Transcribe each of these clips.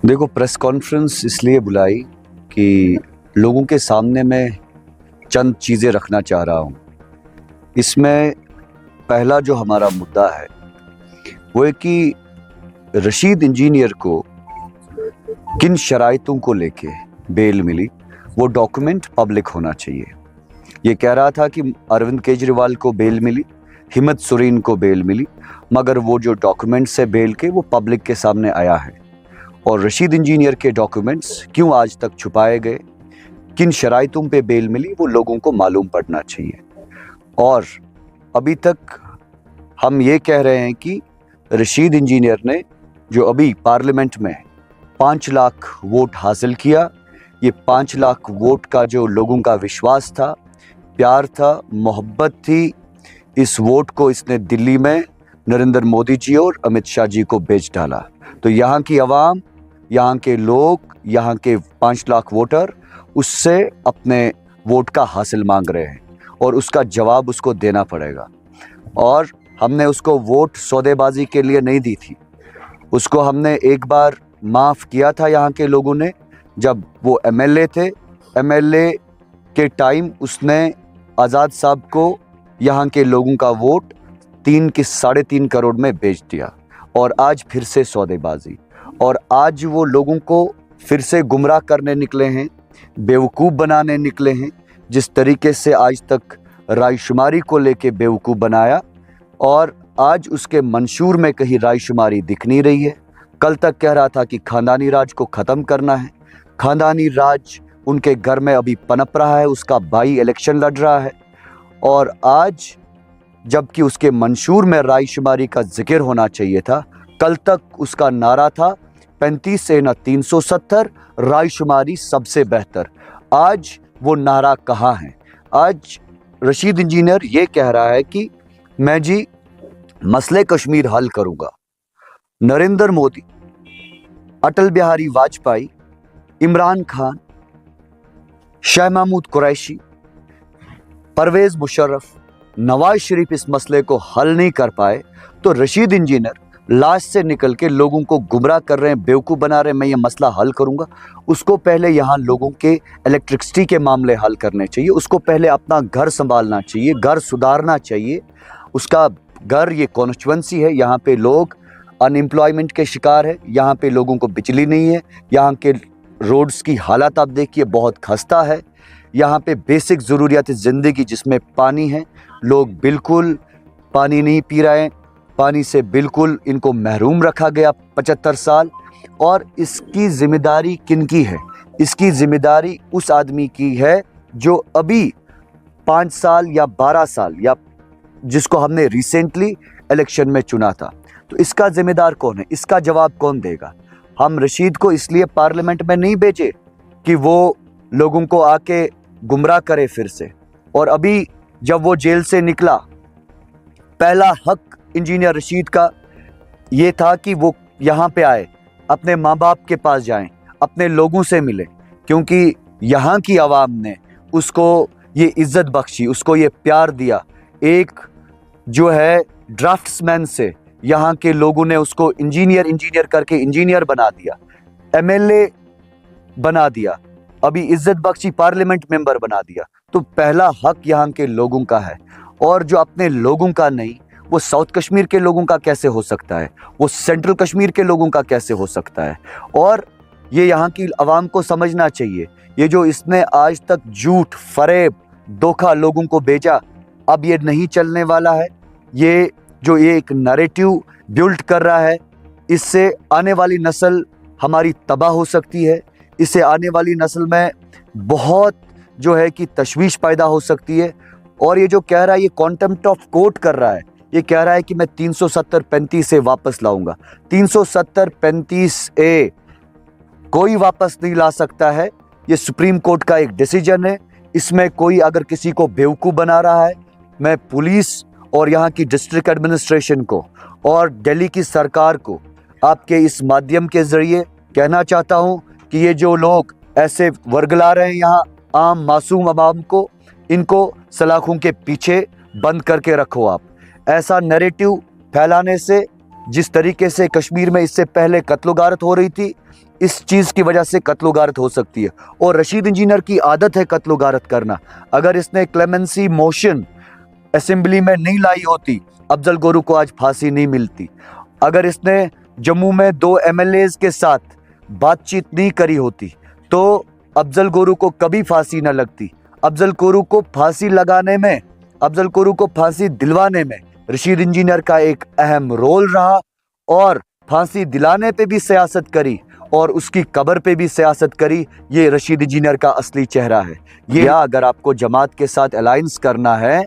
देखो, press conference इसलिए बुलाई कि लोगों के सामने मैं चंद चीज़ें रखना चाह रहा हूँ। इसमें पहला जो हमारा मुद्दा है वो है कि रशीद इंजीनियर को किन शराइतों को लेके बेल मिली, वो डॉक्यूमेंट पब्लिक होना चाहिए। ये कह रहा था कि अरविंद केजरीवाल को बेल मिली, हिम्मत सोरेन को बेल मिली, मगर वो जो डॉक्यूमेंट्स है बेल के वो पब्लिक के सामने आया है। और रशीद इंजीनियर के डॉक्यूमेंट्स क्यों आज तक छुपाए गए, किन शराइतों पे बेल मिली, वो लोगों को मालूम पड़ना चाहिए। और अभी तक हम ये कह रहे हैं कि रशीद इंजीनियर ने जो अभी पार्लियामेंट में 5 लाख वोट हासिल किया, ये 5 लाख वोट का जो लोगों का विश्वास था, प्यार था, मोहब्बत थी, इस वोट को इसने दिल्ली में नरेंद्र मोदी जी और अमित शाह जी को बेच डाला। तो यहाँ की आवाम, यहाँ के लोग, यहाँ के 5 लाख वोटर उससे अपने वोट का हासिल मांग रहे हैं और उसका जवाब उसको देना पड़ेगा। और हमने उसको वोट सौदेबाजी के लिए नहीं दी थी, उसको हमने एक बार माफ़ किया था यहाँ के लोगों ने, जब वो एमएलए थे। एमएलए के टाइम उसने आज़ाद साहब को यहाँ के लोगों का वोट 3.5 करोड़ में बेच दिया। और आज फिर से सौदेबाजी, और आज वो लोगों को फिर से गुमराह करने निकले हैं, बेवकूफ़ बनाने निकले हैं। जिस तरीके से आज तक रायशुमारी को लेके बेवकूफ़ बनाया, और आज उसके मंशूर में कहीं रायशुमारी दिख नहीं रही है। कल तक कह रहा था कि खानदानी राज को ख़त्म करना है। खानदानी राज उनके घर में अभी पनप रहा है, उसका भाई इलेक्शन लड़ रहा है। और आज जबकि उसके मंशूर में रायशुमारी का जिक्र होना चाहिए था, कल तक उसका नारा था 35 से न 370, रायशुमारी सबसे बेहतर। आज वो नारा कहाँ है? आज रशीद इंजीनियर ये कह रहा है कि मैं जी मसले कश्मीर हल करूँगा। नरेंद्र मोदी, अटल बिहारी वाजपेयी, इमरान खान, शाह महमूद कुरैशी, परवेज़ मुशर्रफ, नवाज शरीफ इस मसले को हल नहीं कर पाए, तो रशीद इंजीनियर लास्ट से निकल के लोगों को गुमराह कर रहे हैं, बेवकूफ़ बना रहे हैं, मैं ये मसला हल करूंगा। उसको पहले यहाँ लोगों के इलेक्ट्रिसिटी के मामले हल करने चाहिए, उसको पहले अपना घर संभालना चाहिए, घर सुधारना चाहिए। उसका घर, ये कॉन्स्टिट्यूंसी है, यहाँ पे लोग अनएम्प्लॉयमेंट के शिकार है, यहाँ पे लोगों को बिजली नहीं है, यहाँ के रोड्स की हालत आप देखिए बहुत खस्ता है। यहाँ पे बेसिक ज़रूरियात ज़िंदगी जिसमें पानी है, लोग बिल्कुल पानी नहीं पी रहे हैं, पानी से बिल्कुल इनको महरूम रखा गया 75 साल। और इसकी ज़िम्मेदारी किनकी है? इसकी ज़िम्मेदारी उस आदमी की है जो अभी 5 साल या 12 साल, या जिसको हमने रिसेंटली इलेक्शन में चुना था। तो इसका ज़िम्मेदार कौन है? इसका जवाब कौन देगा? हम रशीद को इसलिए पार्लियामेंट में नहीं भेजे कि वो लोगों को आके गुमराह करे फिर से। और अभी जब वो जेल से निकला, पहला हक इंजीनियर रशीद का ये था कि वो यहाँ पे आए, अपने माँ बाप के पास जाएं, अपने लोगों से मिले, क्योंकि यहाँ की आवाम ने उसको ये इज्जत बख्शी, उसको ये प्यार दिया। एक जो है ड्राफ्ट्समैन से यहाँ के लोगों ने उसको इंजीनियर करके इंजीनियर बना दिया, एमएलए बना दिया, अभी इज्जत बख्शी पार्लियामेंट मेंबर बना दिया। तो पहला हक यहाँ के लोगों का है। और जो अपने लोगों का नहीं, वो साउथ कश्मीर के लोगों का कैसे हो सकता है? वो सेंट्रल कश्मीर के लोगों का कैसे हो सकता है? और ये यहाँ की आवाम को समझना चाहिए, ये जो इसने आज तक झूठ, फरेब, धोखा लोगों को भेजा, अब ये नहीं चलने वाला है। ये जो ये एक नैरेटिव बिल्ड कर रहा है, इससे आने वाली नस्ल हमारी तबाह हो सकती है। इससे आने वाली नस्ल में बहुत जो है कि तशवीश पैदा हो सकती है। और ये जो कह रहा है, ये कॉन्टेम्प्ट ऑफ कोर्ट कर रहा है, ये कह रहा है कि मैं 370-35 से वापस लाऊंगा। 370-35A कोई वापस नहीं ला सकता है, ये सुप्रीम कोर्ट का एक डिसीजन है। इसमें कोई अगर किसी को बेवकूफ़ बना रहा है, मैं पुलिस और यहाँ की डिस्ट्रिक्ट एडमिनिस्ट्रेशन को और दिल्ली की सरकार को आपके इस माध्यम के ज़रिए कहना चाहता हूँ कि ये जो लोग ऐसे वर्गला रहे हैं यहाँ आम मासूम आवाम को, इनको सलाखों के पीछे बंद करके रखो। आप ऐसा नैरेटिव फैलाने से जिस तरीके से कश्मीर में इससे पहले कत्ल गारत हो रही थी, इस चीज़ की वजह से कत्ल गारत हो सकती है। और रशीद इंजीनियर की आदत है कत्ल गारत करना। अगर इसने क्लेमेंसी मोशन असेंबली में नहीं लाई होती, अफजल गुरु को आज फांसी नहीं मिलती। अगर इसने जम्मू में 2 MLAs के साथ बातचीत नहीं करी होती तो अफजल गुरु को कभी फांसी न लगती। अफजल गुरु को फांसी लगाने में, अफजल गुरु को फांसी दिलवाने में रशीद इंजीनियर का एक अहम रोल रहा और फांसी दिलाने पे भी सियासत करी और उसकी कब्र पे भी सियासत करी। ये रशीद इंजीनियर का असली चेहरा है। ये अगर आपको जमात के साथ अलायंस करना है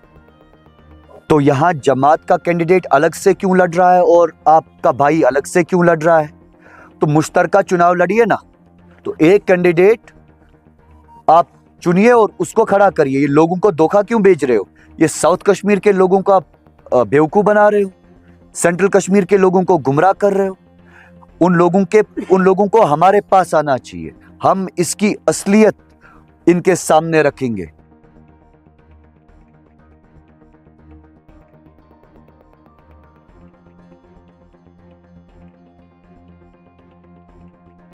तो यहाँ जमात का कैंडिडेट अलग से क्यों लड़ रहा है और आपका भाई अलग से क्यों लड़ रहा है? तो मुश्तरका चुनाव लड़िए ना। तो एक कैंडिडेट आप चुनिए और उसको खड़ा करिए। ये लोगों को धोखा क्यों भेज रहे हो? ये साउथ कश्मीर के लोगों को आप बेवकूफ़ बना रहे हो, सेंट्रल कश्मीर के लोगों को गुमराह कर रहे हो। उन लोगों को हमारे पास आना चाहिए। हम इसकी असलियत इनके सामने रखेंगे।